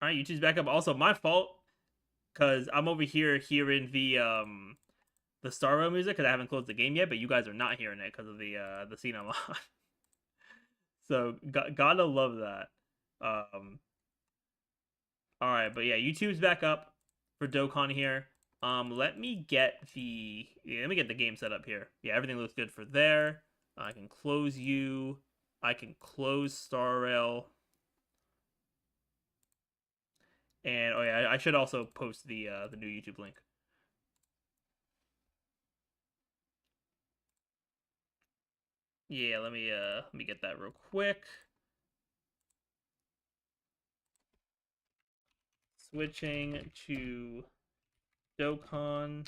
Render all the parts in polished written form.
All right, YouTube's back up. Also, my fault, because I'm over here hearing the Star Rail music because I haven't closed the game yet, but you guys are not hearing it because of the scene I'm on. So gotta love that. Um, all right, but yeah, YouTube's back up for Dokkan here. Let me get the game set up here. Yeah, everything looks good for there. I can close you. I can close Star Rail. And oh yeah, I should also post the new YouTube link. Yeah, let me get that real quick. Switching to Dokkan.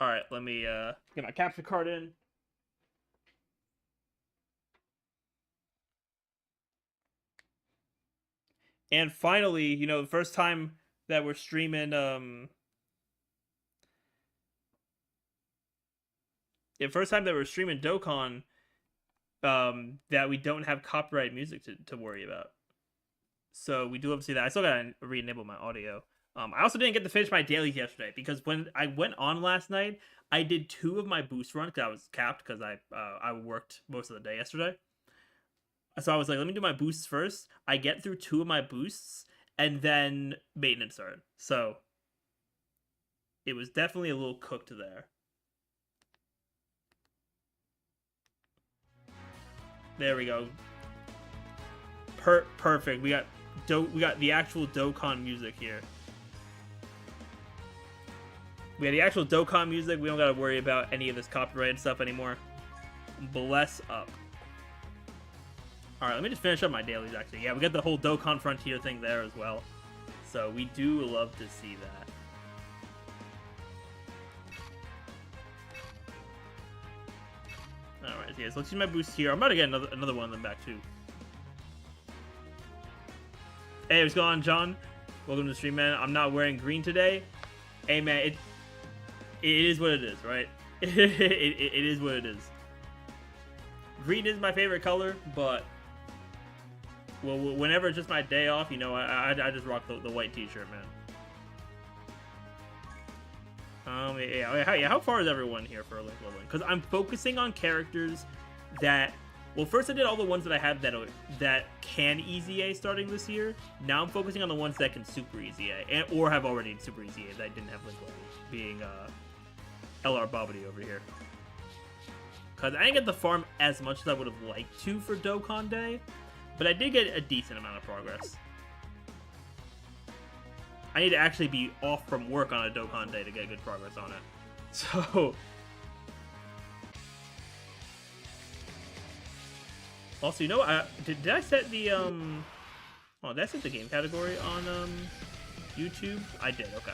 All right, let me get my capture card in. And finally, you know, the first time that we're streaming the first time that we're streaming Dokkan that we don't have copyright music to worry about. So we do have to see that. I still gotta re-enable my audio. I also didn't get to finish my dailies yesterday because when I went on last night, I did 2 of my boost runs because I was capped because I worked most of the day yesterday. So I was like, let me do my boosts first. I get through 2 of my boosts, and then maintenance started. So it was definitely a little cooked there. There we go. Perfect. We got the actual Dokkan music here. We got the actual Dokkan music. We don't gotta worry about any of this copyrighted stuff anymore. Bless up. Alright, let me just finish up my dailies, actually. Yeah, we got the whole Dokkan Frontier thing there as well. So we do love to see that. Alright, yeah, so let's use my boost here. I'm about to get another one of them back, too. Hey, what's going on, John? Welcome to the stream, man. I'm not wearing green today. Hey, man, it is what it is, right? it is what it is. Green is my favorite color, but well, whenever it's just my day off, you know, I just rock the white t-shirt, man. Yeah, how far is everyone here for Link leveling? Because I'm focusing on characters that... Well, first I did all the ones that I had that can easy A starting this year. Now I'm focusing on the ones that can super easy A, or have already super easy A that I didn't have Link level, being LR Bobbity over here. Because I didn't get the farm as much as I would have liked to for Dokkan Day, but I did get a decent amount of progress. I need to actually be off from work on a Dokkan Day to get good progress on it. So... Also, you know, did I set the, Oh, did I set the game category on, YouTube? I did, okay.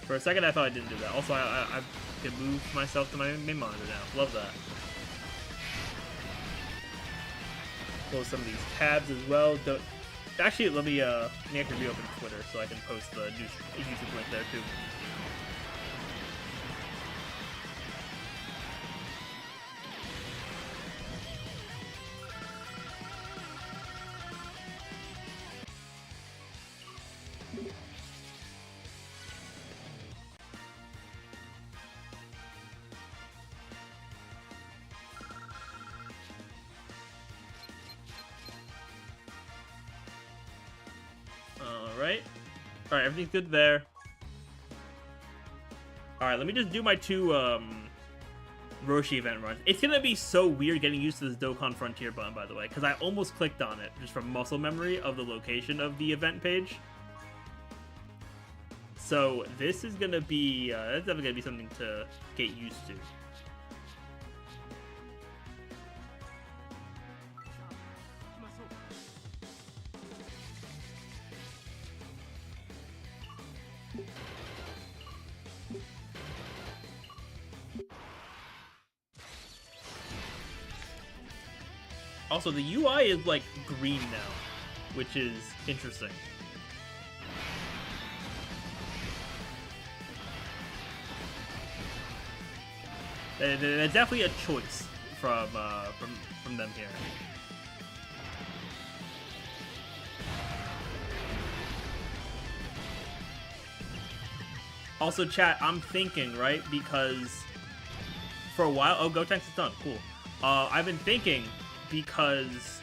For a second, I thought I didn't do that. Also, I can move myself to my main monitor now. Love that. Close some of these tabs as well. Actually, let me actually reopen Twitter so I can post the new YouTube link there, too. Alright, everything's good there. Alright, let me just do my 2 Roshi event runs. It's gonna be so weird getting used to this Dokkan Frontier button, by the way, because I almost clicked on it just from muscle memory of the location of the event page. So this is gonna be that's definitely gonna be something to get used to. Also, the UI is like green now, which is interesting. There's definitely a choice from them here. Also, chat, I'm thinking, right, because for a while... Oh, Gotenks is done. Cool. I've been thinking because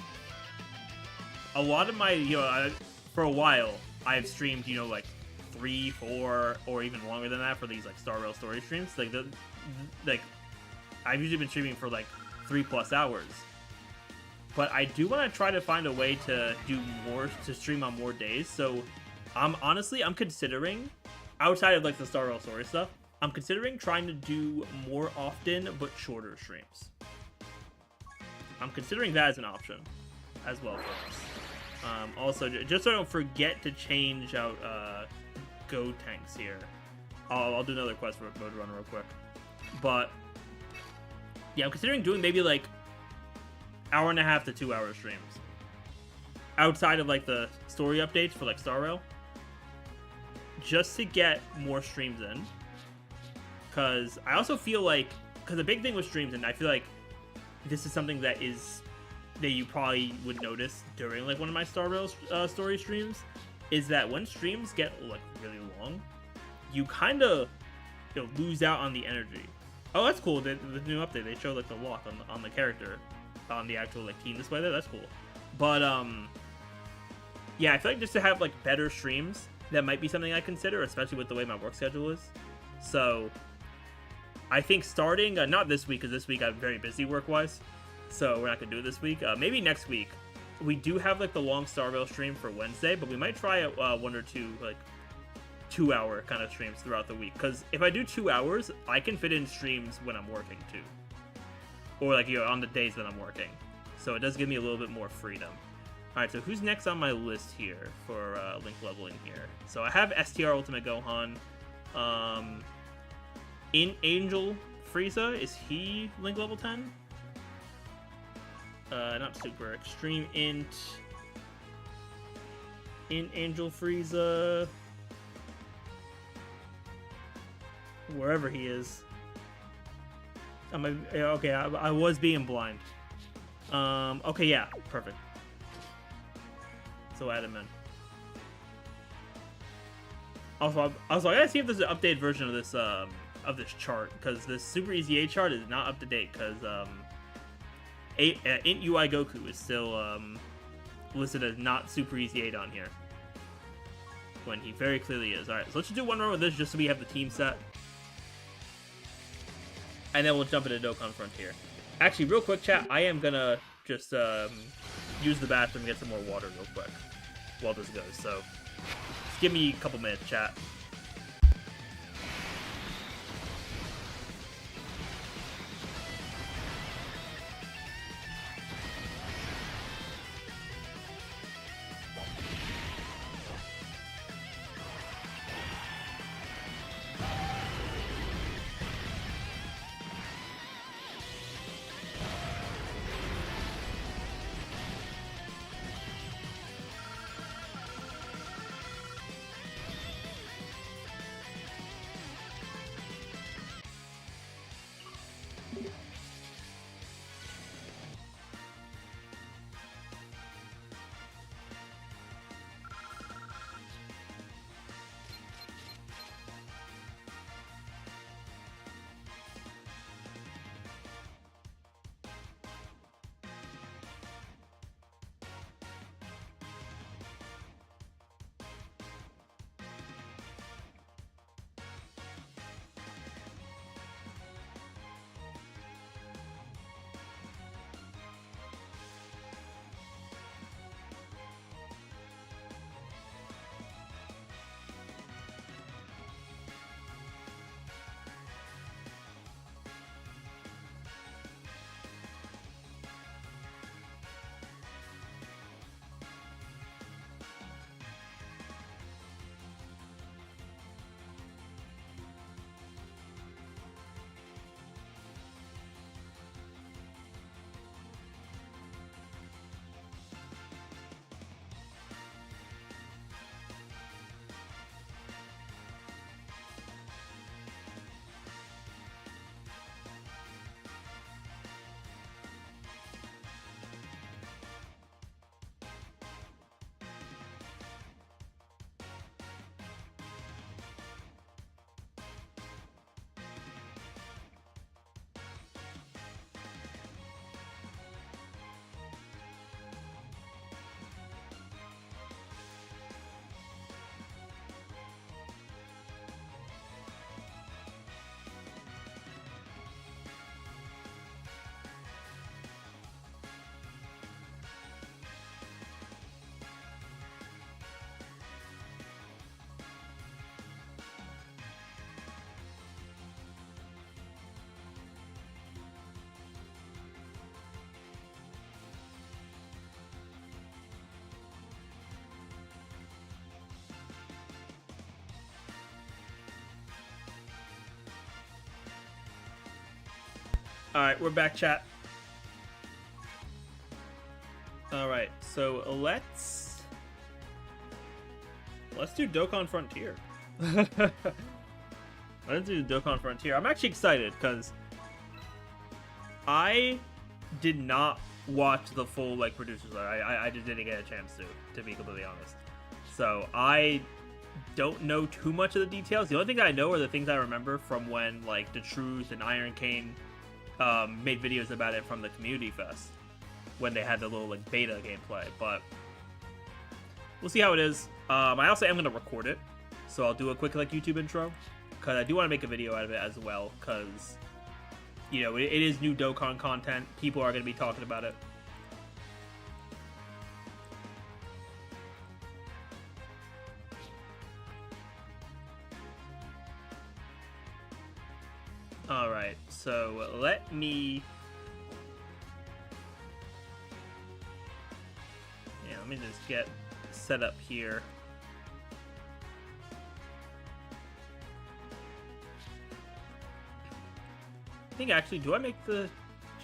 a lot of my, for a while, I've streamed, like 3, 4, or even longer than that for these, like, Star Rail story streams. Like, I've usually been streaming for, like, 3+ hours. But I do want to try to find a way to do more, to stream on more days. So, I'm considering... outside of like the Star Rail story stuff, I'm considering trying to do more often but shorter streams. I'm considering that as an option as well for us. Also, just so I don't forget to change out Gotenks here, I'll do another quest for Mode Runner real quick. But yeah, I'm considering doing maybe like 1.5 to 2 hour streams outside of like the story updates for like Star Rail, just to get more streams in. Because I also feel like, because the big thing with streams, and I feel like this is something that you probably would notice during like one of my Star Rail story streams, is that when streams get like really long, you kind of lose out on the energy. Oh, that's cool. The new update, they show like the lock on the character on the actual like team display there. That's cool. But yeah, I feel like just to have like better streams, that might be something I consider, especially with the way my work schedule is. So I think starting, not this week, because this week I'm very busy work-wise, so we're not going to do it this week. Maybe next week. We do have like the long Star Rail stream for Wednesday, but we might try 1 or 2 like 2-hour kind of streams throughout the week. Because if I do 2 hours, I can fit in streams when I'm working too. Or like, on the days that I'm working. So it does give me a little bit more freedom. Alright, so who's next on my list here for link leveling here? So I have STR Ultimate Gohan. In Angel Frieza, is he link level 10? Not super. Extreme Int. In Angel Frieza. Wherever he is. Okay, I was being blind. Okay, yeah, perfect. So add him in. Also, I gotta see if there's an updated version of this chart, because this Super Easy 8 chart is not up to date, because Int UI Goku is still listed as not Super Easy 8 on here, when he very clearly is. Alright, so let's just do one run with this just so we have the team set, and then we'll jump into Dokkan Frontier. Actually, real quick, chat, I am gonna just use the bathroom and get some more water real quick while this goes, so just give me a couple minutes, chat. Alright, we're back, chat. Alright, so let's do Dokkan Frontier. Let's do Dokkan Frontier. I'm actually excited because I did not watch the full like producers. I just didn't get a chance to be completely honest. So I don't know too much of the details. The only thing I know are the things I remember from when like The Truth and Iron Cane made videos about it from the Community Fest when they had the little like beta gameplay. But we'll see how it is. I also am gonna record it, so I'll do a quick like YouTube intro because I do want to make a video out of it as well. Because you know it is new Dokkan content. People are gonna be talking about it. Alright, so let me just get set up here. I think actually, do I make the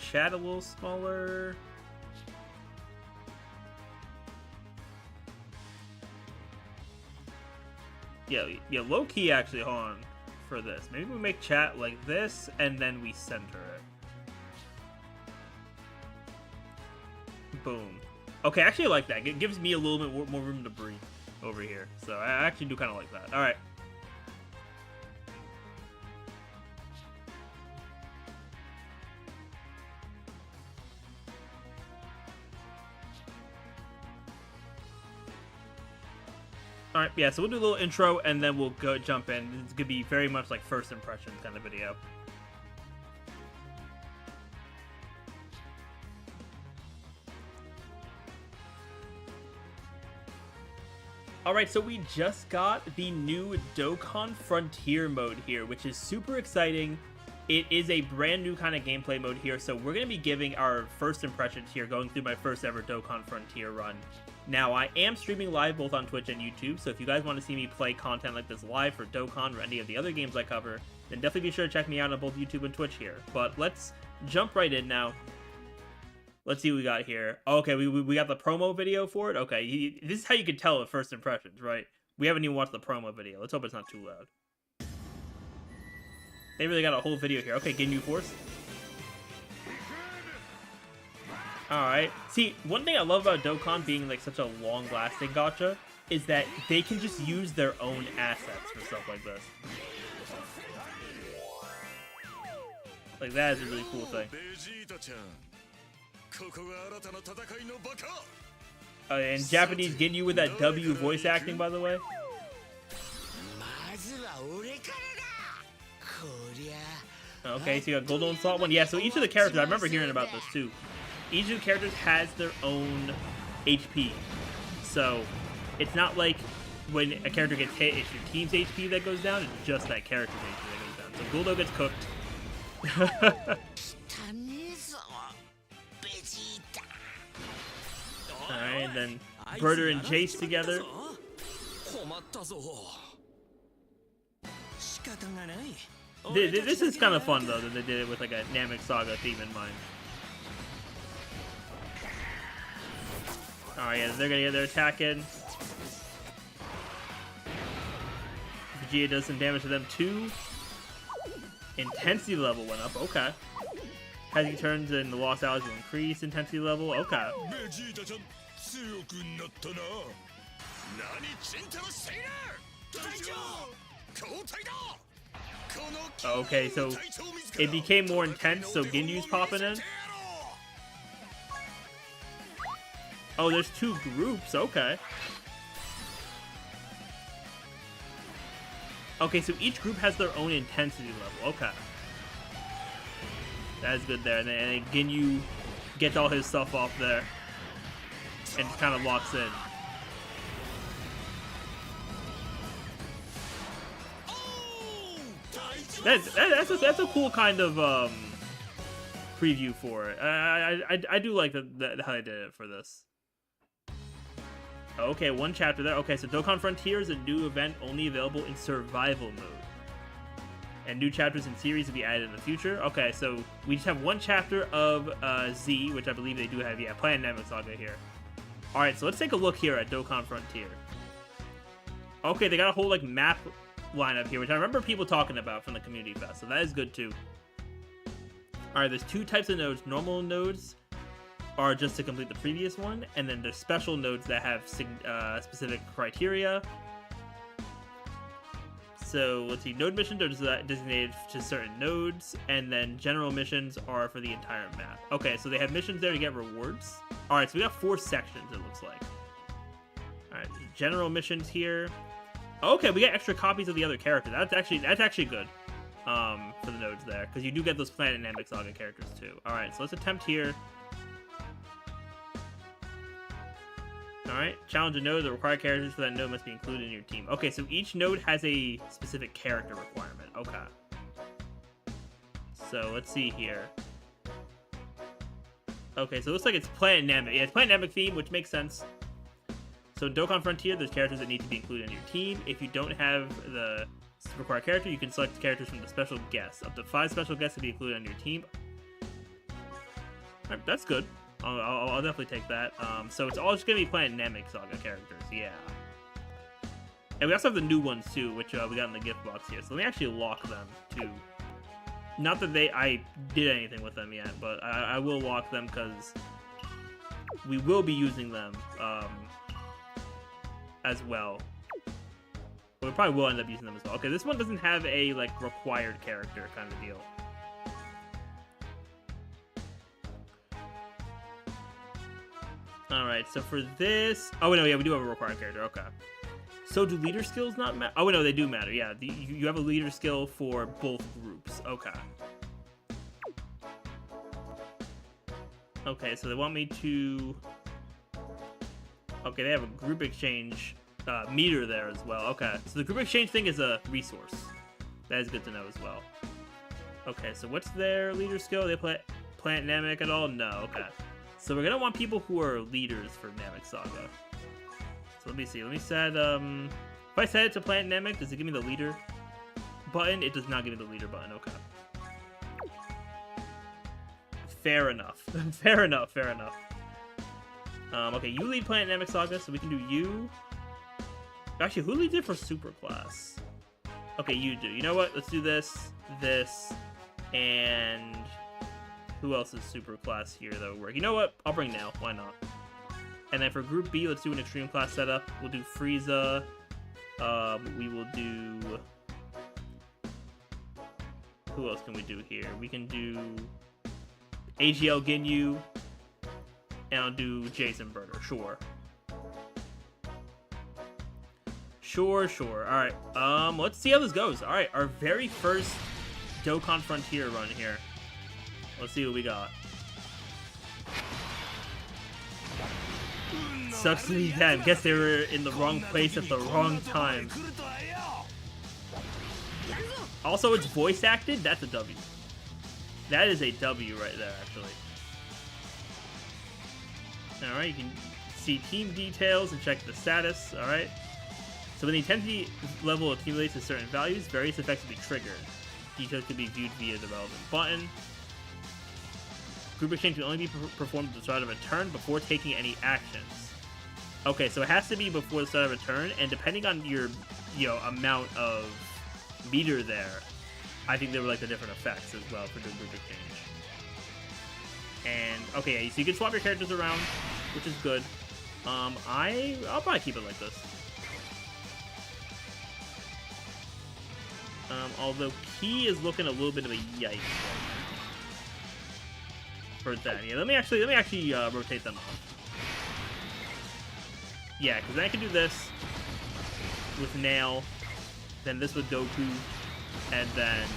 chat a little smaller? Yeah, low key actually, hold on. For this, maybe we make chat like this and then we center it. Boom. Okay, I actually like that. It gives me a little bit more room to breathe over here, so I actually do kind of like that. All right. Alright, yeah, so we'll do a little intro, and then we'll go jump in. It's gonna be very much like first impressions kind of video. Alright, so we just got the new Dokkan Frontier mode here, which is super exciting. It is a brand new kind of gameplay mode here, so we're going to be giving our first impressions here, going through my first ever Dokkan Frontier run. Now, I am streaming live both on Twitch and YouTube, so if you guys want to see me play content like this live for Dokkan or any of the other games I cover, then definitely be sure to check me out on both YouTube and Twitch here. But let's jump right in now. Let's see what we got here. Okay, we got the promo video for it. Okay, this is how you can tell at first impressions, right? We haven't even watched the promo video. Let's hope it's not too loud. They really got a whole video here. Okay, Ginyu Force. Alright. See, one thing I love about Dokkan being like such a long-lasting gacha is that they can just use their own assets for stuff like this. Like, that is a really cool thing. And Japanese Ginyu with that W voice acting, by the way. Okay, so you got Golden Salt one. Yeah, so each of the characters, I remember hearing about this too. Each of the characters has their own HP. So, it's not like when a character gets hit, it's your team's HP that goes down, it's just that character's HP that goes down. So Guldo gets cooked. Alright, and then Berter and Jace together. This is kind of fun though that they did it with like a Namek Saga theme in mind. Alright, yeah, they're gonna get their attack in. Vegeta does some damage to them too. Intensity level went up, okay. As he turns in the Lost Allies will increase intensity level, okay. Okay, so it became more intense, so Ginyu's popping in. Oh, there's two groups, okay. Okay, so each group has their own intensity level, okay. That's good there, and then Ginyu gets all his stuff off there and kind of locks in. That's a cool kind of preview for it. I do like how they did it for this. Okay, one chapter there. Okay, so Dokkan Frontier is a new event only available in survival mode. And new chapters and series will be added in the future. Okay, so we just have one chapter of Z, which I believe they do have. Yeah, Planet Namek Saga here. Alright, so let's take a look here at Dokkan Frontier. Okay, they got a whole, like, map lineup here, which I remember people talking about from the Community Fest, so that is good, too. Alright, there's two types of nodes. Normal nodes are just to complete the previous one, and then there's special nodes that have specific criteria. So, let's see, node missions are designated to certain nodes, and then general missions are for the entire map. Okay, so they have missions there to get rewards. Alright, so we got 4 sections, it looks like. Alright, general missions here. Okay, we got extra copies of the other characters. That's actually good. For the nodes there, because you do get those Planet Namek Saga characters too. Alright, so let's attempt here. Alright, challenge a node. The required characters for that node must be included in your team. Okay, so each node has a specific character requirement. Okay. So, let's see here. Okay, so it looks like it's Planet Namek. Yeah, it's Planet Namek theme, which makes sense. So in Dokkan Frontier, there's characters that need to be included in your team. If you don't have the required character, you can select characters from the special guests. Up to 5 special guests to be included on your team. Alright, that's good. I'll definitely take that. So it's all just going to be Planet Namek Saga characters, yeah. And we also have the new ones too, which we got in the gift box here. So let me actually lock them too. Not that I did anything with them yet, but I will lock them because we will be using them as well. We probably will end up using them as well. Okay, this one doesn't have a, like, required character kind of deal. Alright, so for this... Oh, no, yeah, we do have a required character. Okay. So do leader skills not matter? Oh, no, they do matter. Yeah, you have a leader skill for both groups. Okay. Okay, so they want me to... Okay, they have a group exchange meter there as well. Okay, so the group exchange thing is a resource. That is good to know as well. Okay, so what's their leader skill? They play Planet Namek at all? No, okay. So we're gonna want people who are leaders for Namek Saga. So let me see. Let me set, if I set it to Planet Namek, does it give me the leader button? It does not give me the leader button, okay. Fair enough. Fair enough, fair enough. Okay, you lead Planet Namek Saga, so we can do you. Actually, who leads it for Super Class? Okay, you do. You know what? Let's do this, and who else is Super Class here that would work? You know what? I'll bring Nail. Why not? And then for Group B, let's do an Extreme Class setup. We'll do Frieza. We will do... Who else can we do here? We can do AGL Ginyu. And I'll do Jason Burner. Sure. Sure. Alright. Let's see how this goes. Alright, our very first Dokkan Frontier run here. Let's see what we got. Sucks to be them. Guess they were in the wrong place at the wrong time. Also, it's voice acted. That's a W. That is a W right there, actually. Alright, you can see team details and check the status. Alright. So when the intensity level accumulates to certain values, various effects will be triggered. Details can be viewed via the relevant button. Group exchange can only be performed at the start of a turn before taking any actions. Okay, so it has to be before the start of a turn, and depending on your, amount of meter there, I think there were like the different effects as well for the group exchange. And okay, so you can swap your characters around, which is good. I'll probably keep it like this. Although Key is looking a little bit of a yikes for that. Yeah, let me actually rotate them off. Yeah, because then I can do this with Nail, then this with Goku, and then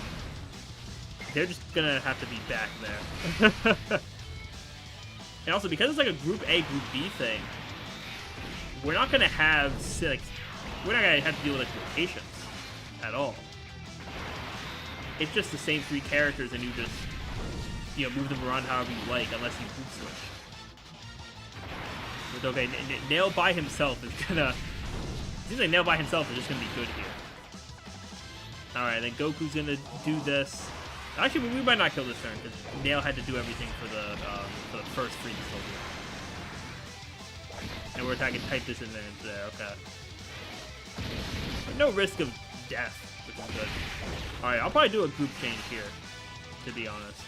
they're just gonna have to be back there. And also, because it's like a Group A, Group B thing, we're not gonna have we're not gonna have to deal with like rotations at all. It's just the same 3 characters, and you just move them around however you like, unless you group switch. But okay, Nail by himself is gonna... It seems like Nail by himself is just gonna be good here. Alright, then Goku's gonna do this. Actually, we might not kill this turn, because Nail had to do everything for the first Freeze Soldier. And we're attacking type disadvantage there, okay. But no risk of death, which is good. Alright, I'll probably do a group change here, to be honest.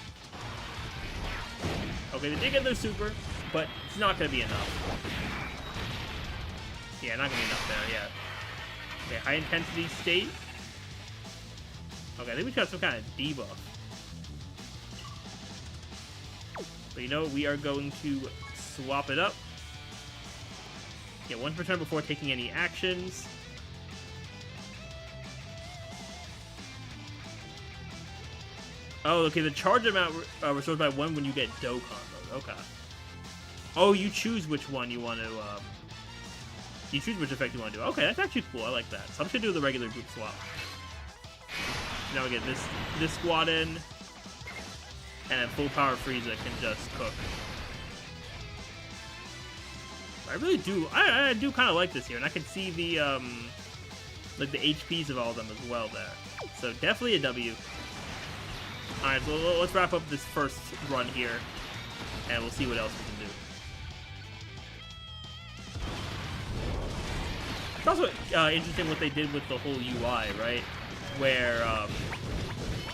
Okay, they did get their super, but it's not gonna be enough. Yeah, not gonna be enough there, yeah. Okay, high intensity state. Okay, I think we got some kind of debuff. But you know what? We are going to swap it up. Yeah, 1% before taking any actions. Oh, okay, the charge amount restores by 1 when you get Dokkan mode. Okay. Oh, you choose which one you want to, you choose which effect you want to do. Okay, that's actually cool. I like that. So I'm just going to do the regular group swap. Now we get this squad in, and then full power Frieza can just cook. I really do. I do kind of like this here, and I can see the like the HPs of all of them as well there. So definitely a W. All right, so let's wrap up this first run here, and we'll see what else we can do. It's also interesting what they did with the whole UI, right? Where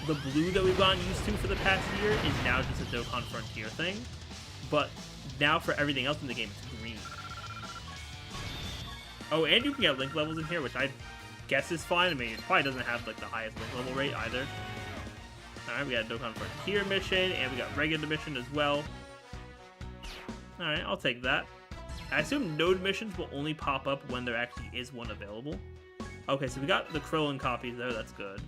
the blue that we've gotten used to for the past year is now just a Dokkan Frontier thing, but now for everything else in the game, it's green. Oh, and you can get link levels in here, which I guess is fine. I mean, it probably doesn't have like the highest link level rate either. Alright, we got Dokkan Frontier mission, and we got regular mission as well. Alright, I'll take that. I assume node missions will only pop up when there actually is one available. Okay, so we got the Krillin copies there, that's good.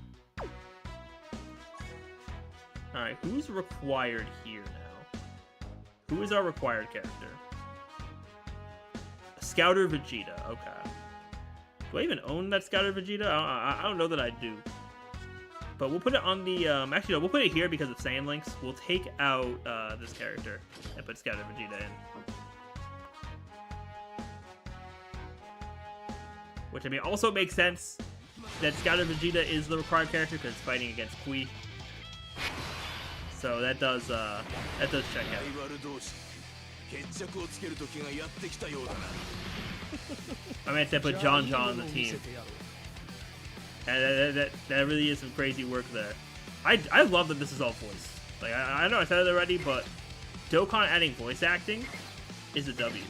Alright, who's required here now? Who is our required character? Scouter Vegeta, okay. Do I even own that Scouter Vegeta? I don't know that I do. But we'll put it on the, actually no, we'll put it here because of Saiyan links. We'll take out this character and put Scouter Vegeta in. Which, I mean, also makes sense that Scouter Vegeta is the required character because it's fighting against Kui. So that does check out. I meant to put John on the team. And that really is some crazy work there. I love that this is all voice. Like, I know I said it already, but Dokkan adding voice acting is a W.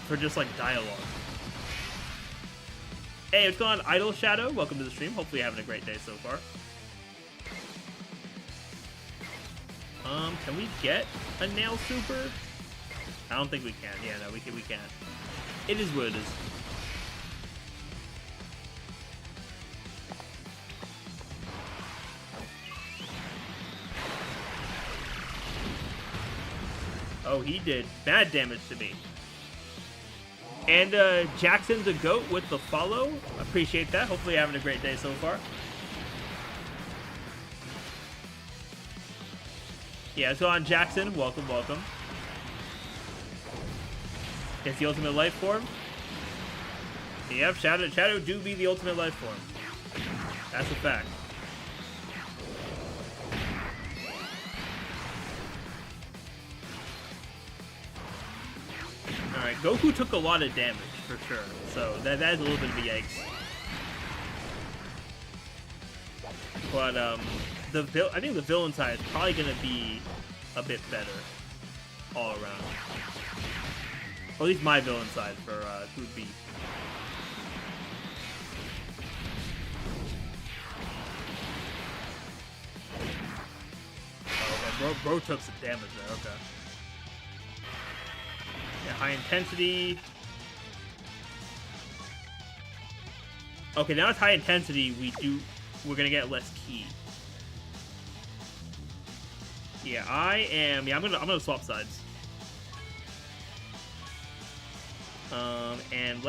For just, like, dialogue. Hey, what's going on, Idol Shadow? Welcome to the stream. Hopefully you're having a great day so far. Can we get a Nail Super? I don't think we can. Yeah, no, we can't. It is what it is. Oh, he did bad damage to me. And Jackson's a goat with the follow. Appreciate that. Hopefully you're having a great day so far. Yeah, so on Jackson, welcome. It's the ultimate life form. Yep, Shadow do be the ultimate life form. That's a fact. Alright, Goku took a lot of damage, for sure. So, that is a little bit of a yikes. But, I think the villain side is probably going to be a bit better all around. Or at least my villain side for Group B. Oh, okay, bro took some damage there, okay. Yeah, high intensity. Okay, now it's high intensity, we're gonna get less ki. Yeah, I'm gonna swap sides. And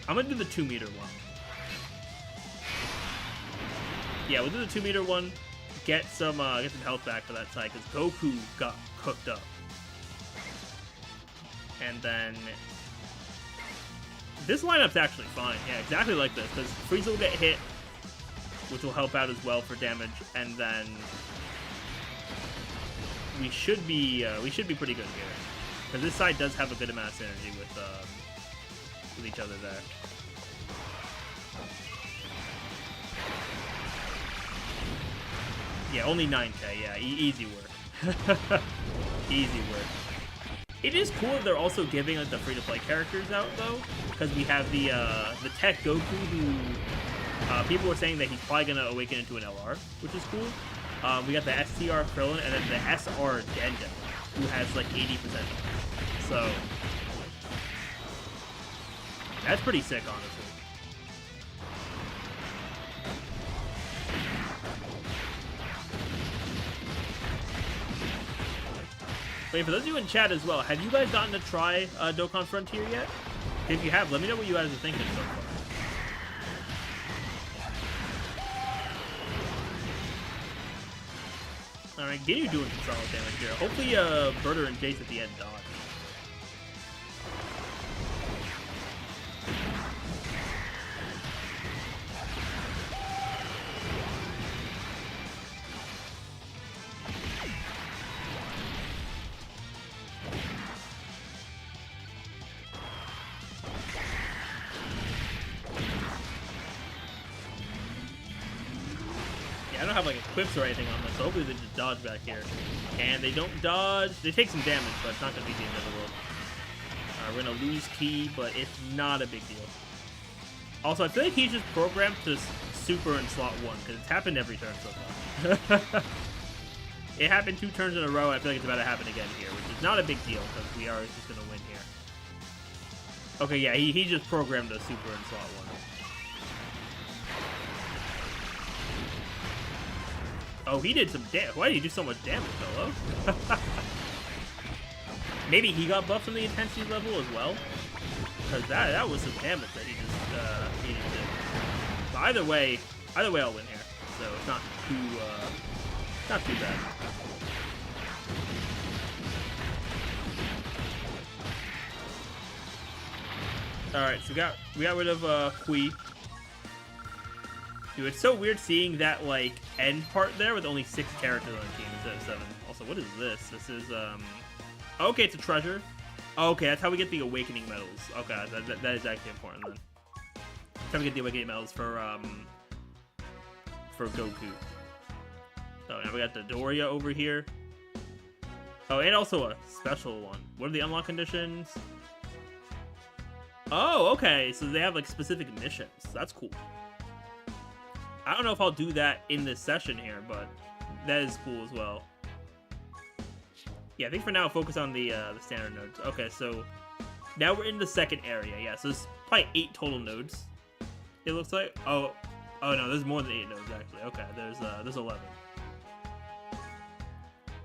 I'm gonna do the 2-meter one. Yeah, we'll do the 2-meter one. Get some health back for that side, because Goku got cooked up. And then This lineup's actually fine. Yeah, exactly like this, because Frieza will get hit, which will help out as well for damage, and then we should be pretty good here, because this side does have a good amount of synergy with each other there. Yeah, only 9k. Yeah, easy work. Easy work. It is cool that they're also giving like the free-to-play characters out though, because we have the Tech Goku, who people were saying that he's probably gonna awaken into an LR, which is cool. We got the STR Krillin and then the SR Denda, who has like 80%. So that's pretty sick, honestly. Wait, for those of you in chat as well, have you guys gotten to try Dokkan Frontier yet? If you have, let me know what you guys are thinking so far. Alright, Ginyu doing some solid damage here. Hopefully, Berter and Jace at the end dodge. I don't have like equips or anything on this, so hopefully they just dodge back here. And they don't dodge. They take some damage, but it's not going to be the end of the world. We're going to lose Ki, but it's not a big deal. Also, I feel like he's just programmed to super in slot 1, because it's happened every turn so far. It happened 2 turns in a row. I feel like it's about to happen again here, which is not a big deal, because we are just going to win here. Okay, yeah, he just programmed a super in slot 1. Oh, he did some damage. Why did he do so much damage, though? Maybe he got buffed from the intensity level as well, because that was some damage that he just needed to do. But either way I'll win here, so it's not too bad. All right, so we got rid of Kui. Dude, it's so weird seeing that, like, end part there with only 6 characters on the team instead of 7. Also, what is this? This is, okay, it's a treasure. Okay, that's how we get the Awakening Medals. Okay, that is actually important, then. That's how we get the Awakening Medals for Goku. So, now we got the Doria over here. Oh, and also a special one. What are the unlock conditions? Oh, okay, so they have, like, specific missions. That's cool. I don't know if I'll do that in this session here, but that is cool as well. Yeah, I think for now, focus on the standard nodes. Okay, so now we're in the second area. Yeah, so there's probably 8 total nodes, it looks like. Oh no, there's more than 8 nodes, actually. Okay, there's 11.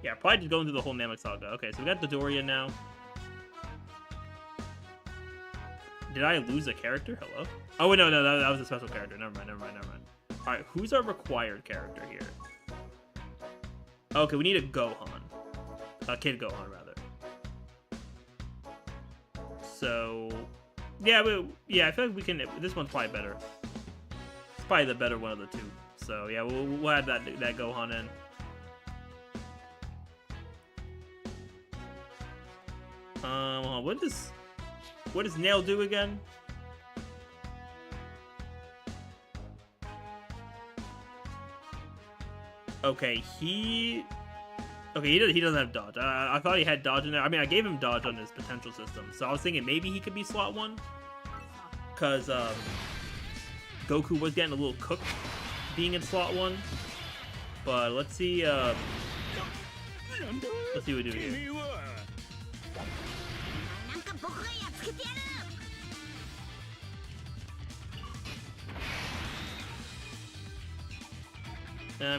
Yeah, probably just going through the whole Namek Saga. Okay, so we got the Doria now. Did I lose a character? Hello? Oh, wait, no, that was a special character. Never mind. Alright, who's our required character here? Okay, we need a Gohan. Kid Gohan, rather. So, yeah, I feel like we can... This one's probably better. It's probably the better one of the 2. So, yeah, we'll add that Gohan in. What does Nail do again? Okay, he doesn't have dodge. I thought he had dodge in there. I mean, I gave him dodge on his potential system, so I was thinking maybe he could be slot 1, because Goku was getting a little cooked being in slot 1. But let's see. Let's see what we do here.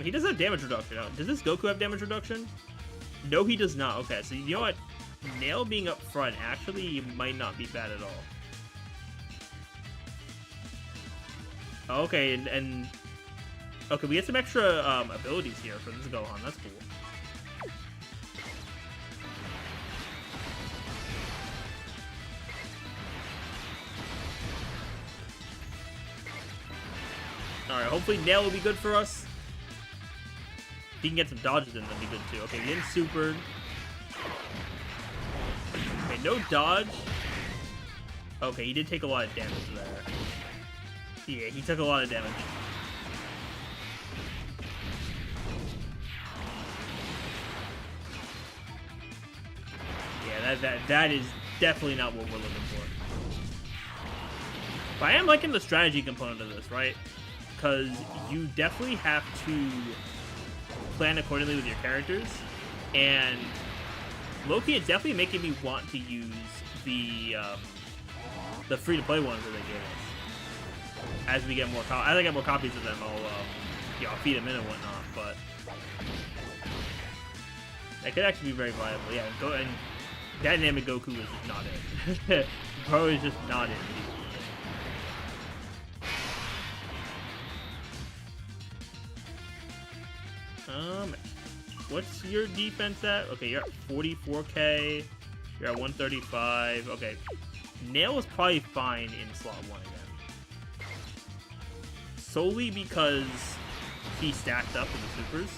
He does have damage reduction. Does this Goku have damage reduction? No, he does not. Okay, so you know what? Nail being up front actually might not be bad at all. Okay, and okay, we get some extra abilities here for this Gohan. That's cool. Alright, hopefully Nail will be good for us. If he can get some dodges in, that'd be good too. Okay, he didn't super. Okay, no dodge. Okay, he did take a lot of damage there. Yeah, he took a lot of damage. Yeah, that is definitely not what we're looking for. But I am liking the strategy component of this, right? Because you definitely have to plan accordingly with your characters, and Loki is definitely making me want to use the free-to-play ones that they gave us. As we get more, as I get more copies of them, I'll feed them in and whatnot. But that could actually be very viable. Yeah, and Dynamic Goku is just not it. Bro is just not it. What's your defense at? Okay, you're at 44k. You're at 135. Okay. Nail is probably fine in slot 1 again. Solely because he stacked up with the supers.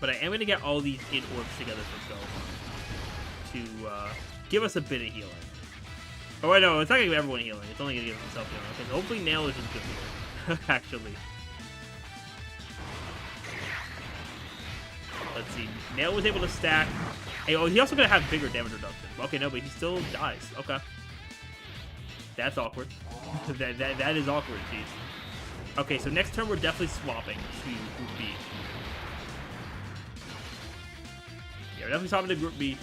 But I am going to get all these id orbs together for Gohan to give us a bit of healing. Oh, wait, no, it's not going to give everyone healing. It's only going to give himself healing. Okay, so hopefully Nail is just good here, actually. Let's see. Nail was able to stack. Hey, oh, he also going to have bigger damage reduction. Okay, no, but he still dies. Okay. That's awkward. that is awkward, jeez. Okay, so next turn we're definitely swapping to Group B. Yeah, we're definitely swapping to Group B.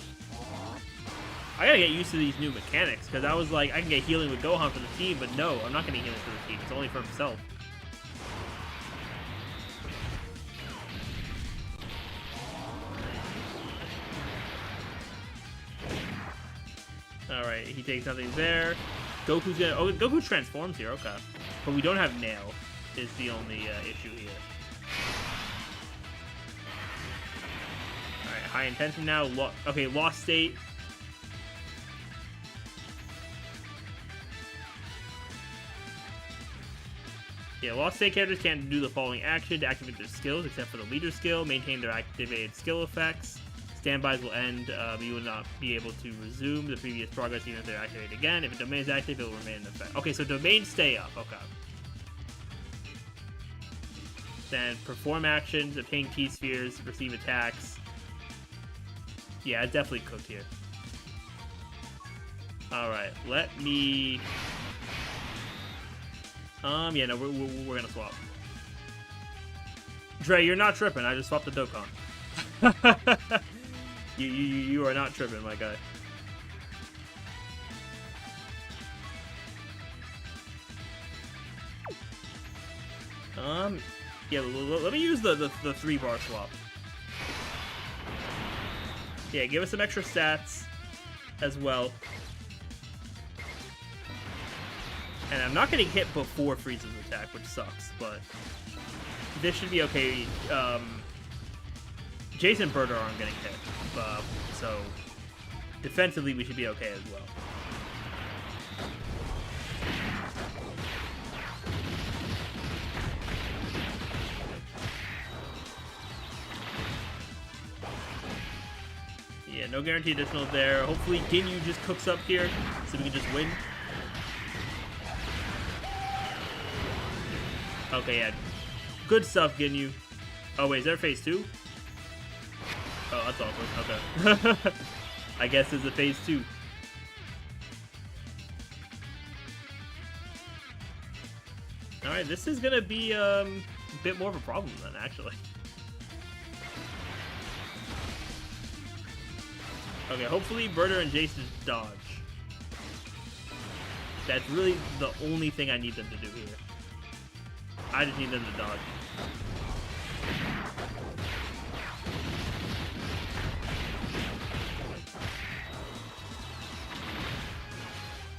I gotta get used to these new mechanics, because I was like, I can get healing with Gohan for the team, but no, I'm not gonna get healing for the team. It's only for himself. Alright, he takes nothing there. Goku's gonna... Oh, Goku transforms here, okay. But we don't have Nail, is the only issue here. Alright, high intention now. Okay, Lost State. Yeah, Lost State characters can't do the following action to activate their skills, except for the leader skill, maintain their activated skill effects. Standbys will end. You will not be able to resume the previous progress even if they're activated again. If a domain is active, it will remain in effect. Okay, so domains stay up. Okay. Then perform actions, obtain key spheres, receive attacks. Yeah, it's definitely cooked here. Alright, let me... yeah, no, we're gonna swap. Dre, you're not tripping. I just swapped the Dokkan. You are not tripping, my guy. Yeah, let me use the 3-bar swap. Yeah, give us some extra stats as well. And I'm not getting hit before Frieza's attack, which sucks, but this should be okay. Jason and Berta aren't getting hit, so defensively we should be okay as well. Yeah, no guarantee additional there. Hopefully Ginyu just cooks up here so we can just win. Okay, yeah. Good stuff, Ginyu. Oh, wait, is there phase 2? Oh, that's awkward. Okay. I guess it's a phase 2. Alright, this is gonna be a bit more of a problem then, actually. Okay, hopefully Berta and Jason dodge. That's really the only thing I need them to do here. I just need them to dodge.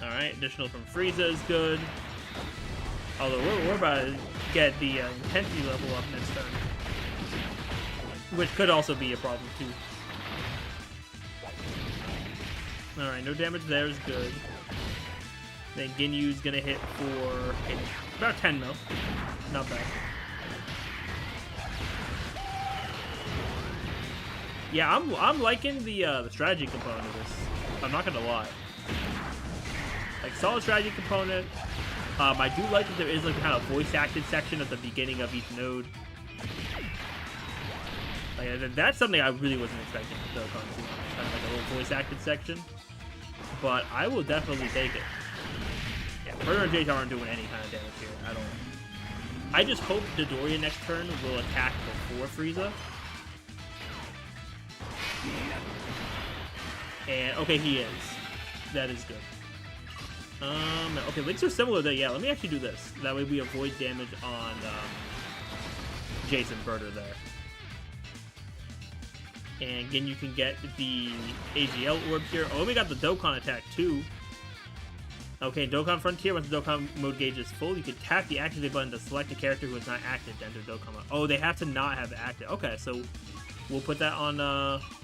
Alright, additional from Frieza is good. Although we're about to get the intensity level up next turn. Which could also be a problem too. Alright, no damage there is good. Then Ginyu's gonna hit for about 10 mil. Not bad. Yeah, I'm liking the strategy component of this. I'm not gonna lie. Like, solid strategy component. I do like that there is like kind of voice acted section at the beginning of each node. Like, that's something I really wasn't expecting from Dokkan, to be honest. Kind of like a little voice acted section. But I will definitely take it. Yeah, Murder and J-Tower aren't doing any kind of damage here at all. I just hope Dodoria next turn will attack before Frieza. And, okay, he is. That is good. Okay, links are similar there. Yeah, let me actually do this. That way we avoid damage on, Jason Birder there. And again, you can get the AGL orb here. Oh, we got the Dokkan attack, too. Okay, Dokkan Frontier, once the Dokkan mode gauge is full, you can tap the activate button to select a character who is not active to enter Dokkan mode. Oh, they have to not have active. Okay, so we'll put that on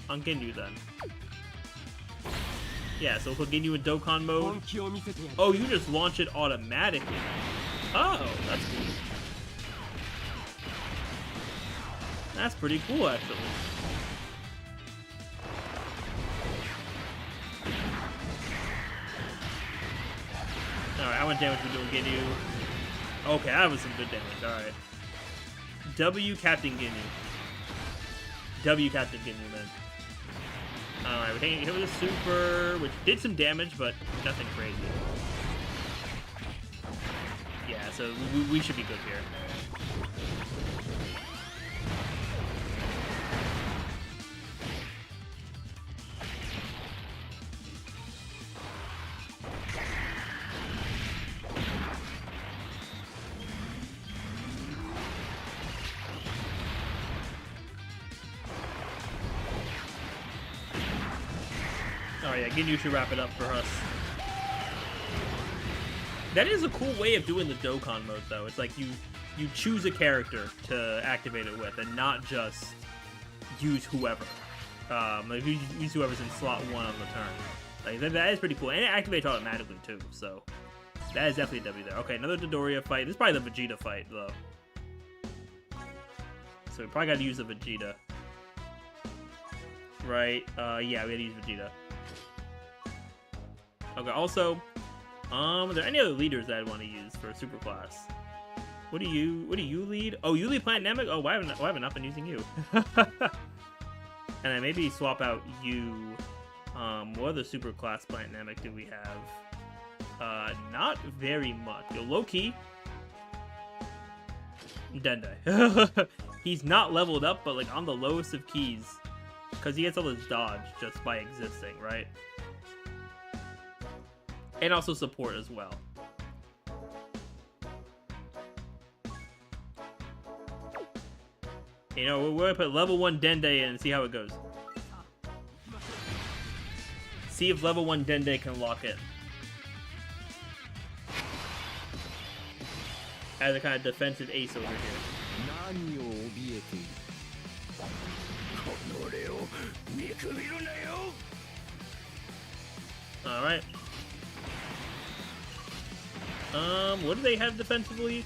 Ginyu then. Yeah, so we'll put Ginyu in Dokkan mode. Oh, you just launch it automatically. Oh, that's cool. That's pretty cool, actually. Alright, how much damage we doing Ginyu? Okay, that was some good damage. Alright. W Captain Ginyu. W Captain Ginyu, man. Alright, we're taking a hit with a super, which did some damage, but nothing crazy. Yeah, so we should be good here. Alright, yeah, Ginyu should wrap it up for us. That is a cool way of doing the Dokkan mode, though. It's like you choose a character to activate it with, and not just use whoever. Like you use whoever's in slot 1 on the turn. Like that is pretty cool, and it activates automatically too. So that is definitely a W there. Okay, another Dodoria fight. This is probably the Vegeta fight, though. So we probably got to use the Vegeta, right? Yeah, we got to use Vegeta. Okay, also, are there any other leaders that I'd want to use for a super class? What do you lead? Oh, you lead Planet Namek? Oh, why have I not been using you? And then maybe swap out you. What other super class Planet Namek do we have? Not very much. Yo, low-key. Dende. He's not leveled up, but like on the lowest of keys. Because he gets all his dodge just by existing, right? And also support as well. You know, we're gonna put level 1 Dende in and see how it goes. See if level 1 Dende can lock in. As a kind of defensive ace over here. Alright. What do they have defensively?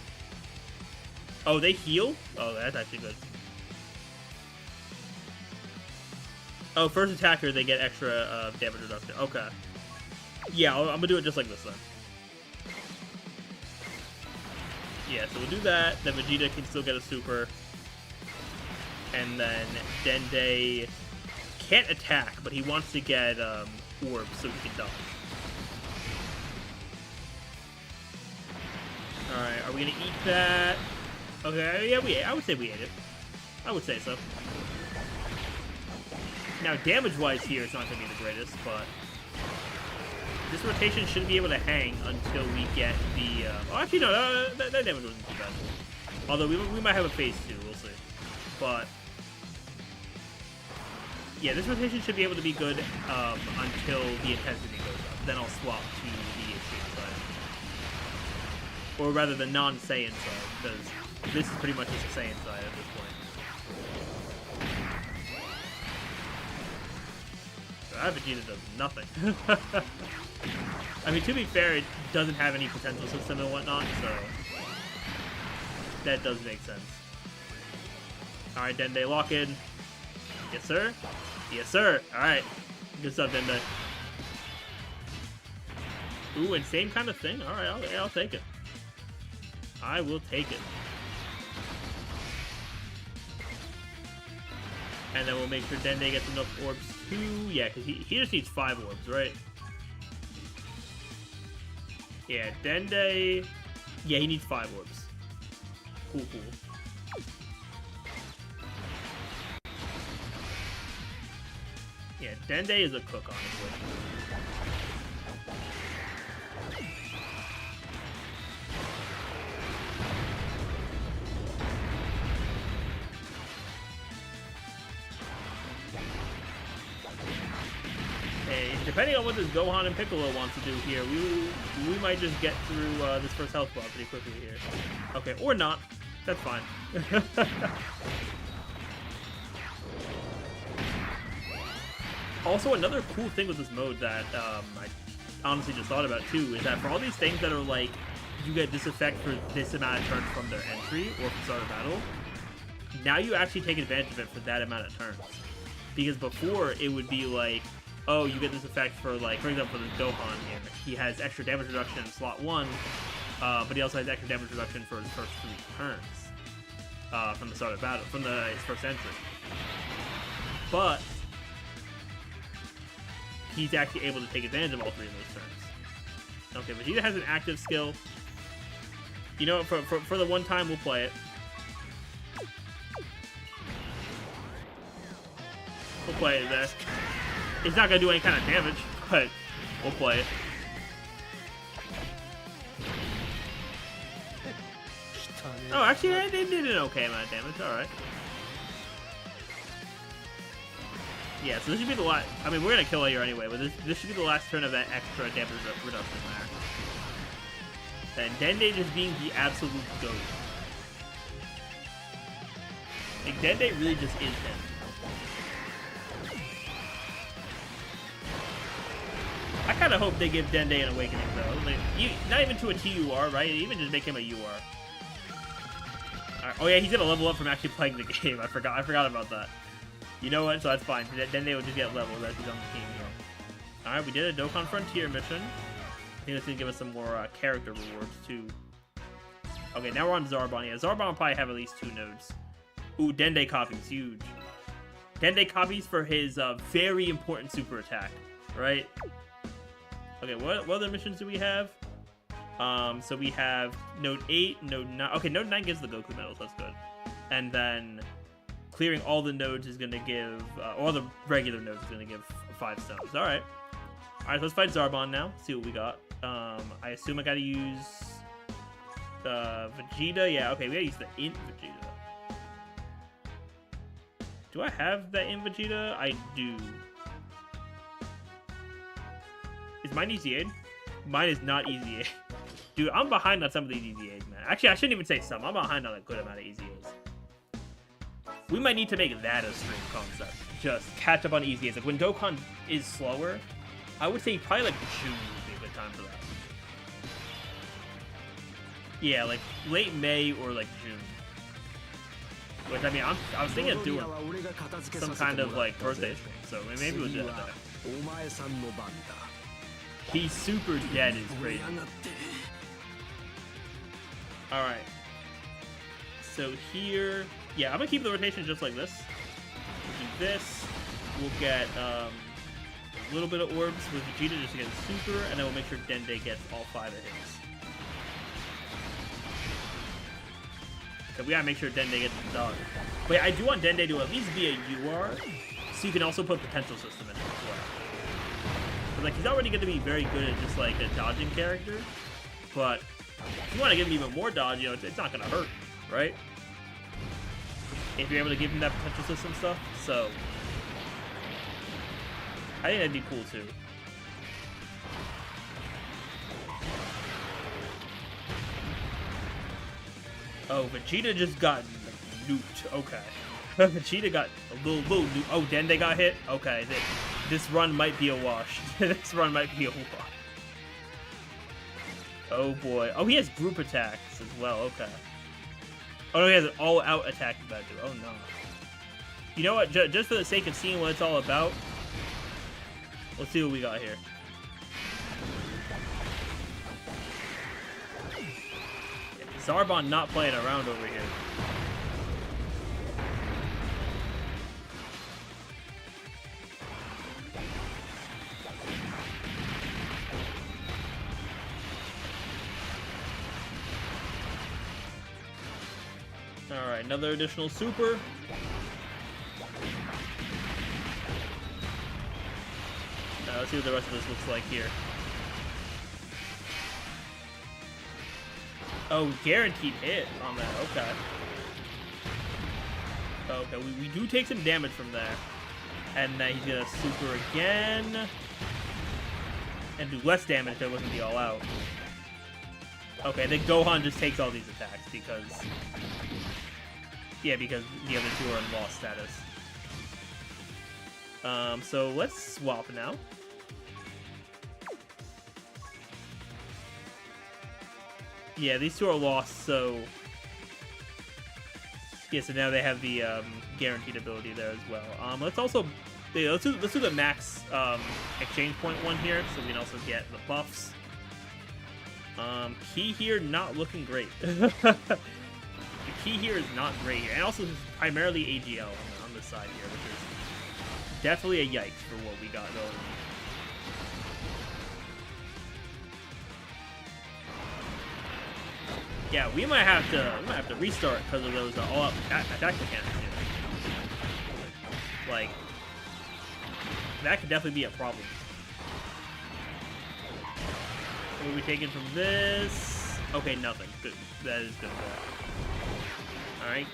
Oh, they heal? Oh, that's actually good. Oh, first attacker, they get extra damage reduction. Okay. Yeah, I'm gonna do it just like this then. Yeah, so we'll do that. Then Vegeta can still get a super. And then Dende can't attack, but he wants to get orbs so he can dodge. Alright, are we gonna eat that? Okay, yeah, I would say we ate it. I would say so. Now, damage-wise here, it's not going to be the greatest, but this rotation should be able to hang until we get the... oh, actually, no, that damage wasn't too bad. Although, we might have a phase 2, we'll see. But, yeah, this rotation should be able to be good until the intensity goes up. Then I'll swap to the extreme side. Or rather, the non-Saiyan side, because this is pretty much just a Saiyan side at this point. Vegeta does nothing. I mean, to be fair, it doesn't have any potential system and whatnot, so that does make sense. Alright, Dende, lock in. Yes, sir. Yes, sir. Alright. Good stuff, Dende. Ooh, and same kind of thing? Alright, I'll take it. I will take it. And then we'll make sure Dende gets enough orbs too. Yeah, because he just needs 5 orbs, right? Yeah, Dende... Yeah, he needs 5 orbs. Cool, cool. Yeah, Dende is a cook, honestly. Depending on what this Gohan and Piccolo wants to do here, we might just get through this first health bar pretty quickly here. Okay, or not. That's fine. Also, another cool thing with this mode that I honestly just thought about too is that for all these things that are like, you get this effect for this amount of turns from their entry or from start of battle, now you actually take advantage of it for that amount of turns. Because before, it would be like, oh, you get this effect for, like, for example, this Gohan here. He has extra damage reduction in slot 1, but he also has extra damage reduction for his first 3 turns from the start of battle, from his first entry. But he's actually able to take advantage of all 3 of those turns. Okay, Vegeta has an active skill. You know, for the one time, we'll play it. We'll play it there. It's not gonna do any kind of damage, but we'll play it. Oh, actually, they did an okay amount of damage. All right. Yeah, so this should be the last. I mean, we're gonna kill here anyway, but this should be the last turn of that extra damage reduction there. And Dende just being the absolute GOAT. Like, Dende really just is him. I kind of hope they give Dende an awakening, though. Like, not even to a TUR, right? Even just make him a UR. Right. Oh yeah, he's gonna level up from actually playing the game. I forgot about that. You know what? So that's fine. Dende will just get levels as he's on the team. So. All right, we did a Dokkan Frontier mission. I think that's gonna give us some more character rewards too. Okay, now we're on Zarbon. Yeah, Zarbon will probably have at least 2 nodes. Ooh, Dende copies, huge. Dende copies for his very important super attack, right? Okay, what other missions do we have? So we have Node 8, Node 9. Okay, Node 9 gives the Goku medals, that's good. And then clearing all the nodes is going to give, all the regular nodes is going to give 5 stones. Alright. Alright, so let's fight Zarbon now, see what we got. I assume I gotta use Vegeta. Yeah, okay, we gotta use the Int Vegeta. Do I have the Int Vegeta? I do. Is mine easy aid? Mine is not easy aid. Dude, I'm behind on some of these easy aids, man. Actually, I shouldn't even say some. I'm behind on a good amount of easy aids. We might need to make that a stream concept. Just catch up on easy aids. Like, when Dokkan is slower, I would say probably, like, June would be a good time for that. Yeah, like, late May or, like, June. Which, I mean, I was thinking of doing some kind of, like, birthday stream. So, maybe we'll do that there. He's super dead is crazy. Alright. So here... Yeah, I'm gonna keep the rotation just like this. We'll do this. We'll get a little bit of orbs with Vegeta just to get super, and then we'll make sure Dende gets all 5 of his. So we gotta make sure Dende gets the dog. But yeah, I do want Dende to at least be a UR, so you can also put potential system in it as well. Like, he's already going to be very good at just, like, a dodging character, but if you want to give him even more dodge, you know, it's not going to hurt, right? If you're able to give him that potential system stuff, so I think that'd be cool, too. Oh, Vegeta just got nuked, okay. Vegeta got a little nuked. Oh, Dende got hit? Okay, this run might be a wash. This run might be a wash. Oh boy. Oh, he has group attacks as well. Okay. Oh no, he has an all-out attack about to do. Oh no. You know what? Just for the sake of seeing what it's all about, let's see what we got here. Yeah, Zarbon not playing around over here. Alright, another additional super. Now let's see what the rest of this looks like here. Oh, guaranteed hit on that. Okay. Okay, we do take some damage from there. And then he's gonna super again. And do less damage if it wasn't the all-out. Okay, then Gohan just takes all these attacks because... Yeah, because the other two are in lost status. So let's swap now. Yeah, these two are lost, so... Yeah, so now they have the guaranteed ability there as well. Let's also... Yeah, let's do the max exchange point one here, so we can also get the buffs. Key here not looking great. The key here is not great here, and also this is primarily AGL on this side here, which is definitely a yikes for what we got going. Yeah, we might have to restart because of those all-out attack mechanics here. Like, that could definitely be a problem. What are we taking from this? Okay, nothing. Good. That is good. Alright.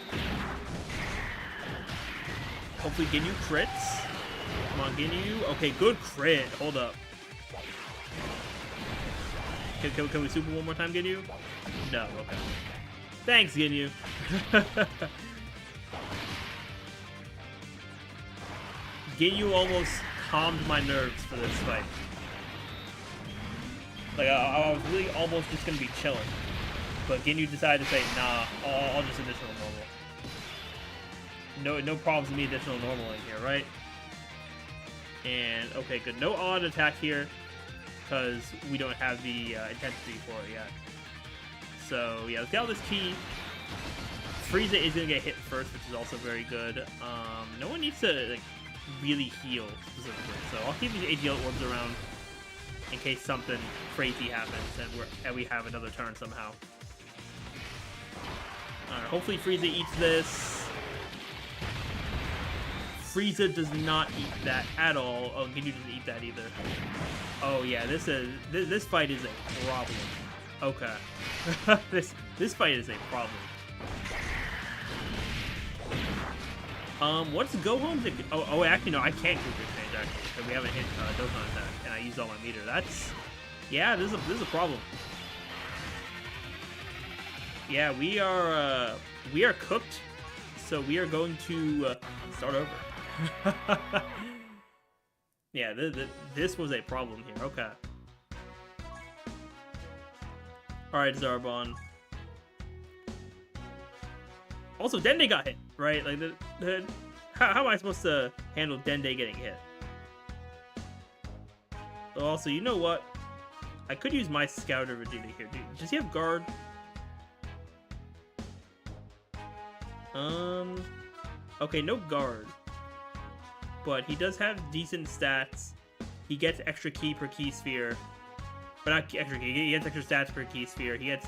Hopefully Ginyu crits. Come on, Ginyu. Okay, good crit. Hold up. Can we super one more time, Ginyu? No, okay. Thanks, Ginyu. Ginyu almost calmed my nerves for this fight. Like, I was really almost just gonna be chilling. But Ginyu decided to say, nah, I'll just additional normal. No problems with me additional normal in here, right? And, okay, good. No odd attack here, because we don't have the intensity for it yet. So, yeah, let's get all this key. Frieza is going to get hit first, which is also very good. No one needs to, like, really heal specifically. So I'll keep these AGL orbs around in case something crazy happens and we have another turn somehow. Alright, hopefully Frieza eats this. Frieza does not eat that at all. Oh, Ginyu doesn't eat that either. Oh yeah, this fight is a problem. Okay. this fight is a problem. What's Gohan's? Oh, actually no, I can't group exchange actually because we haven't hit Dokkan attack, and I used all my meter. That's, yeah, this is a problem. Yeah, we are cooked, so we are going to start over. Yeah, this was a problem here. Okay. All right, Zarbon. Also, Dende got hit, right? Like, how am I supposed to handle Dende getting hit? Also, you know what? I could use my Scouter Vegeta here. Does he have guard? Okay, no guard. But he does have decent stats. He gets extra key per key sphere. But not extra key, he gets extra stats per key sphere. He gets,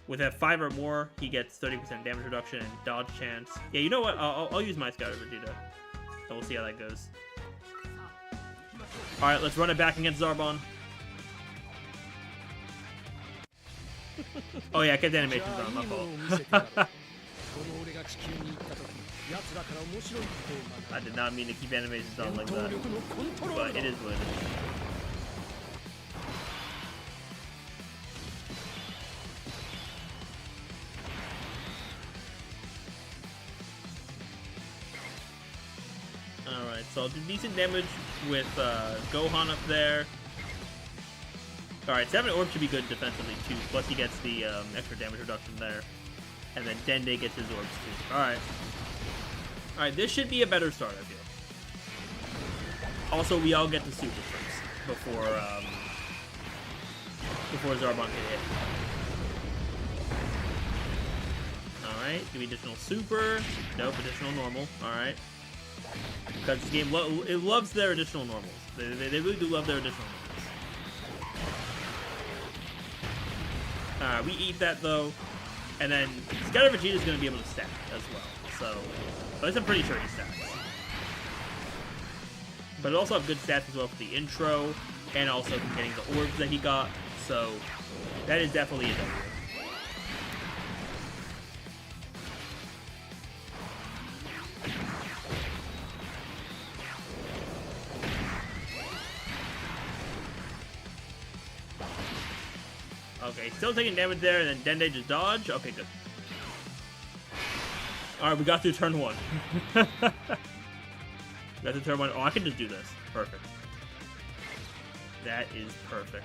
with a 5 or more, he gets 30% damage reduction and dodge chance. Yeah, you know what? I'll use my Scouter Vegeta. And we'll see how that goes. Alright, let's run it back against Zarbon. Oh yeah, I kept the animations on, my fault. I did not mean to keep animations on like that. But it is what it is. Alright, so I'll do decent damage with Gohan up there. Alright, 7 orbs should be good defensively too. Plus he gets the extra damage reduction there. And then Dende gets his orbs too. Alright. Alright, this should be a better start, I feel. Also, we all get the super first before Zarbon can hit. Alright, give me additional super. Nope, additional normal. Alright. Because this game it loves their additional normals. They really do love their additional normals. We eat that though. And then Scatter Vegeta is going to be able to stack as well. So, at least I'm pretty sure he stacks. But it also have good stats as well for the intro, and also from getting the orbs that he got. So, that is definitely a W. Okay, still taking damage there, and then Dende just dodge. Okay, good. Alright, we got through turn 1. Got through turn 1. Oh, I can just do this. Perfect. That is perfect.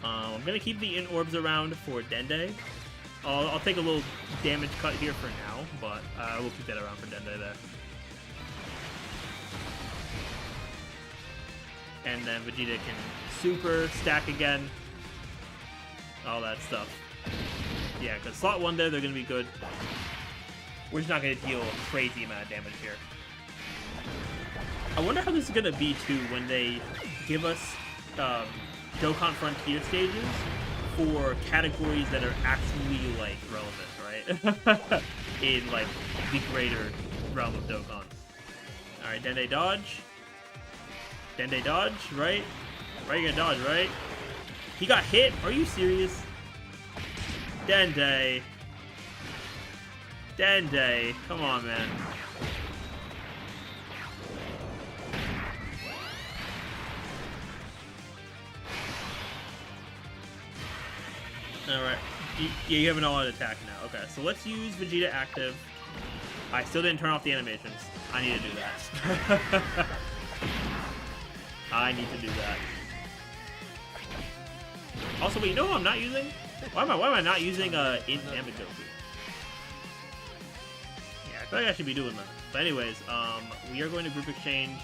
I'm going to keep the in-orbs around for Dende. I'll take a little damage cut here for now, but we'll keep that around for Dende there. And then Vegeta can super stack again. All that stuff. Yeah, because slot 1 there, they're going to be good. We're just not going to deal a crazy amount of damage here. I wonder how this is going to be, too, when they give us Dokkan Frontier stages for categories that are actually, like, relevant, right? In, like, the greater realm of Dokkan. Alright, Dende dodge. Dende dodge, right? Right, you're gonna dodge, right? He got hit? Are you serious? Dende. Dende. Come on, man. Alright. You have an all-out attack now. Okay, so let's use Vegeta active. I still didn't turn off the animations. I need to do that. I need to do that. Also, wait, you know who I'm not using? Why am I not using Int Goku? Yeah, I feel like I should be doing that. But anyways, we are going to group exchange.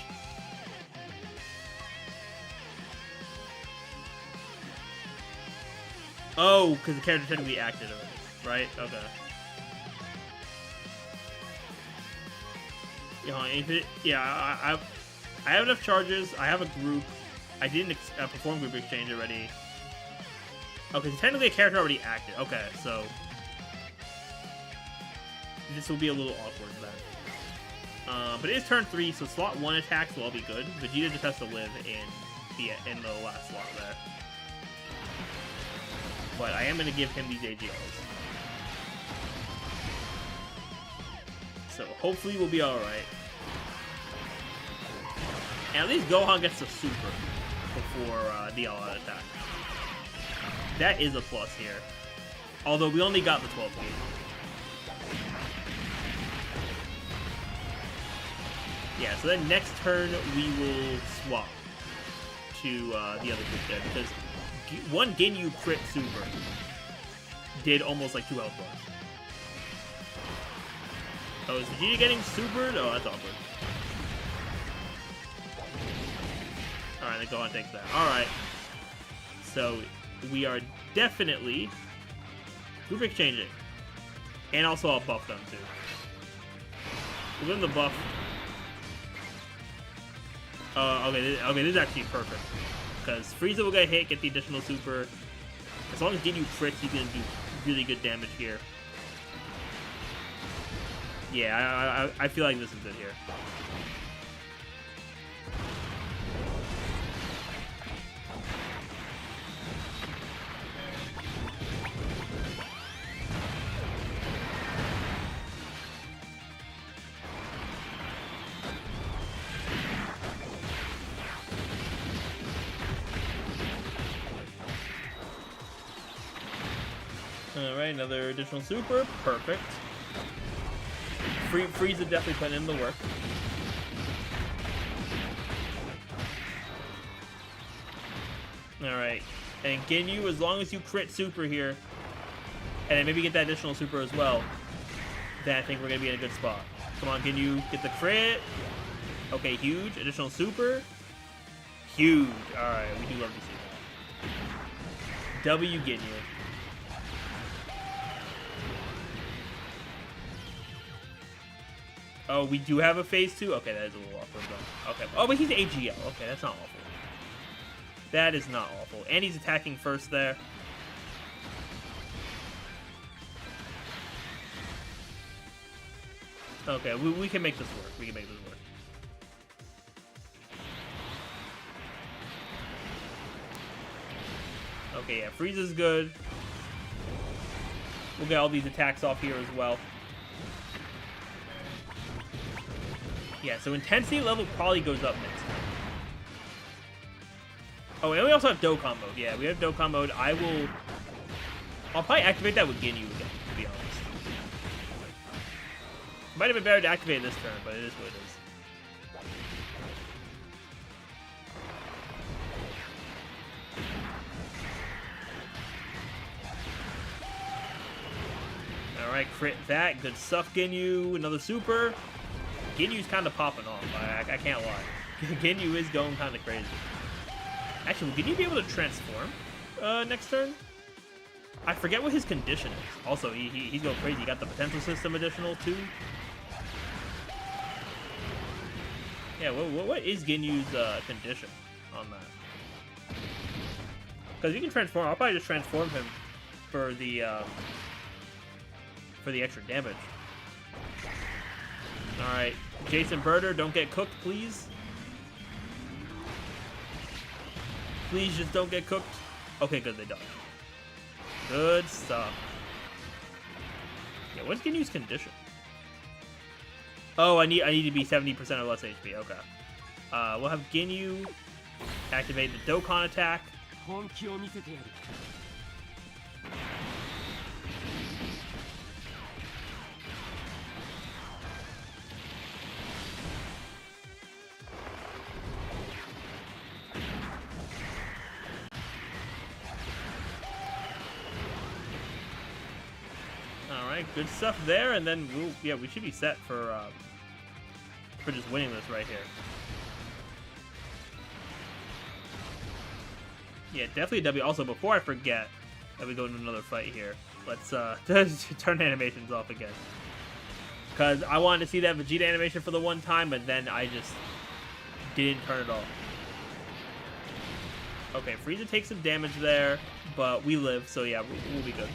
Oh, because the character technically acted already, right? Okay. Yeah, I have enough charges. I have a group. I didn't perform group exchange already. Okay, so technically a character already acted. Okay, so this will be a little awkward then. But it is turn 3, so slot 1 attacks will all be good. Vegeta just has to live in the last slot there. But I am going to give him these AGLs. So hopefully we'll be alright. And at least Gohan gets the super before the all-out attack. That is a plus here. Although we only got the 12 gauge. Yeah, so then next turn we will swap to the other group there, because one Ginyu crit super did almost like 2 health bars. Oh, is Vegeta getting supered? Oh, that's awkward. Alright, then Gohan takes that. Alright. So we are definitely group exchanging. And also I'll buff them too. We'll give them the buff. Okay, this is actually perfect. Because Frieza will get hit, get the additional super. As long as Ginyu crits, he's going to do really good damage here. Yeah, I feel like this is it here. Alright, another additional super. Perfect. Frieza definitely put in the work. Alright. And Ginyu, as long as you crit super here, and then maybe get that additional super as well, then I think we're going to be in a good spot. Come on, Ginyu, get the crit. Okay, huge. Additional super. Huge. Alright, we do love to see that. W Ginyu. Oh, we do have a phase 2? Okay, that is a little awkward though. Okay. Oh, but he's AGL. Okay, that's not awful. That is not awful. And he's attacking first there. Okay, we can make this work. We can make this work. Okay, yeah, Frieza's good. We'll get all these attacks off here as well. Yeah, so intensity level probably goes up next time. Oh, and we also have Dokkan mode. Yeah, we have Dokkan mode. I'll probably activate that with Ginyu again, to be honest. Might have been better to activate this turn, but it is what it is. Alright, crit that. Good stuff, Ginyu. Another super. Ginyu's kind of popping off. I can't lie. Ginyu is going kind of crazy. Actually, will Ginyu be able to transform next turn? I forget what his condition is. Also, he's going crazy. He got the potential system additional too. Yeah, what is Ginyu's condition on that? Because you can transform. I'll probably just transform him for the extra damage. All right, Jason Birder, don't get cooked, please. Please just don't get cooked. Okay, good, they dodged. Good stuff. Yeah, what's Ginyu's condition? Oh, I need to be 70% or less HP. Okay. We'll have Ginyu activate the Dokkan attack. Good stuff there, and then we should be set for just winning this right here. Yeah, definitely a W. Also, before I forget that we go into another fight here, let's turn animations off again, because I wanted to see that Vegeta animation for the one time, but then I just didn't turn it off. Okay, Frieza takes some damage there, but we live, so yeah, we'll be good.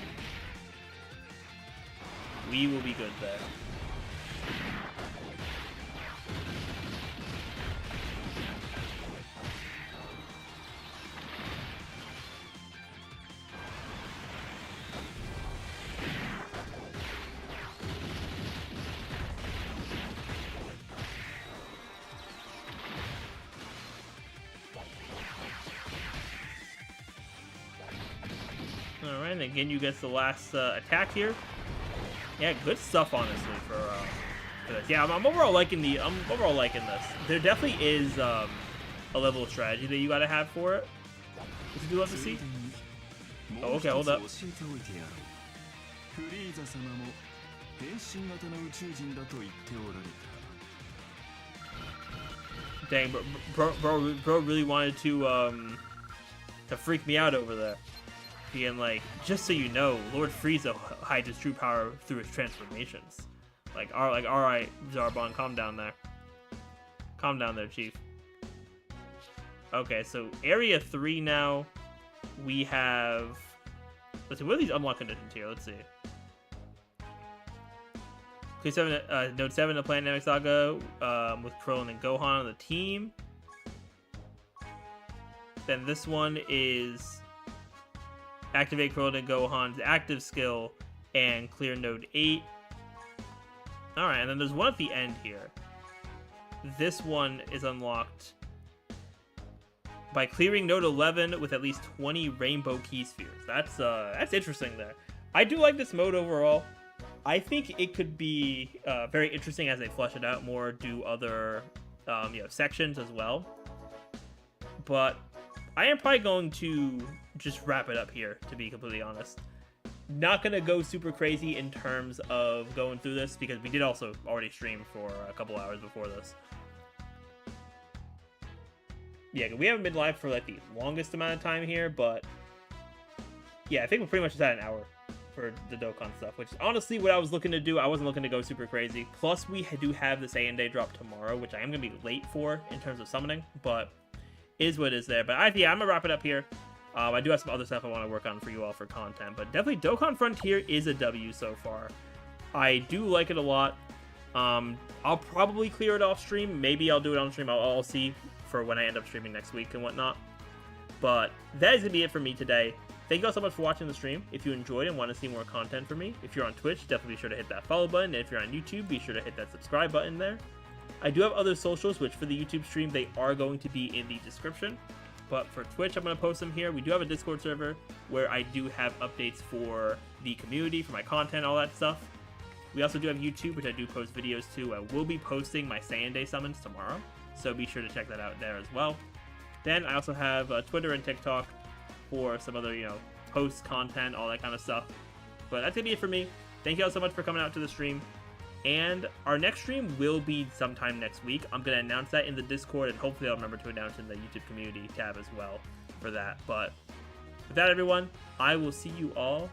We will be good there. Alright, and again, you get the last attack here. Yeah, good stuff, honestly, for this. Yeah, I'm overall liking this. There definitely is a level of strategy that you gotta have for it, which you do love to see. Oh, okay, hold up. Dang, bro really wanted to freak me out over there. Being like, just so you know, Lord Frieza hides his true power through his transformations. All right, Zarbon, calm down there. Calm down there, Chief. Okay, so Area 3 now, we have... Let's see, what are these unlock conditions here? Let's see. Node 7, the Planet Namek Saga, with Krillin and Gohan on the team. Then this one is... Activate Krillin and Gohan's active skill and clear Node 8. Alright, and then there's one at the end here. This one is unlocked by clearing Node 11 with at least 20 Rainbow Key Spheres. That's interesting there. I do like this mode overall. I think it could be very interesting as they flesh it out more, do other sections as well. But I am probably going to just wrap it up here, to be completely honest. Not going to go super crazy in terms of going through this, because we did also already stream for a couple hours before this. Yeah, we haven't been live for like the longest amount of time here, but yeah, I think we're pretty much just at an hour for the Dokkan stuff, which is honestly what I was looking to do. I wasn't looking to go super crazy. Plus, we do have this A&A drop tomorrow, which I am going to be late for in terms of summoning, but is what it is there. But yeah, I'm going to wrap it up here. I do have some other stuff I want to work on for you all for content, but definitely Dokkan Frontier is a W so far. I do like it a lot. I'll probably clear it off stream. Maybe I'll do it on stream. I'll see for when I end up streaming next week and whatnot. But that is going to be it for me today. Thank you all so much for watching the stream. If you enjoyed and want to see more content from me, if you're on Twitch, definitely be sure to hit that follow button. And if you're on YouTube, be sure to hit that subscribe button there. I do have other socials, which for the YouTube stream, they are going to be in the description. But for Twitch, I'm going to post them here. We do have a Discord server where I do have updates for the community, for my content, all that stuff. We also do have YouTube, which I do post videos to. I will be posting my Day summons tomorrow, so be sure to check that out there as well. Then I also have Twitter and TikTok for some other, post content, all that kind of stuff. But that's going to be it for me. Thank you all so much for coming out to the stream. And our next stream will be sometime next week. I'm going to announce that in the Discord, and hopefully I'll remember to announce in the YouTube community tab as well for that. But with that, everyone, I will see you all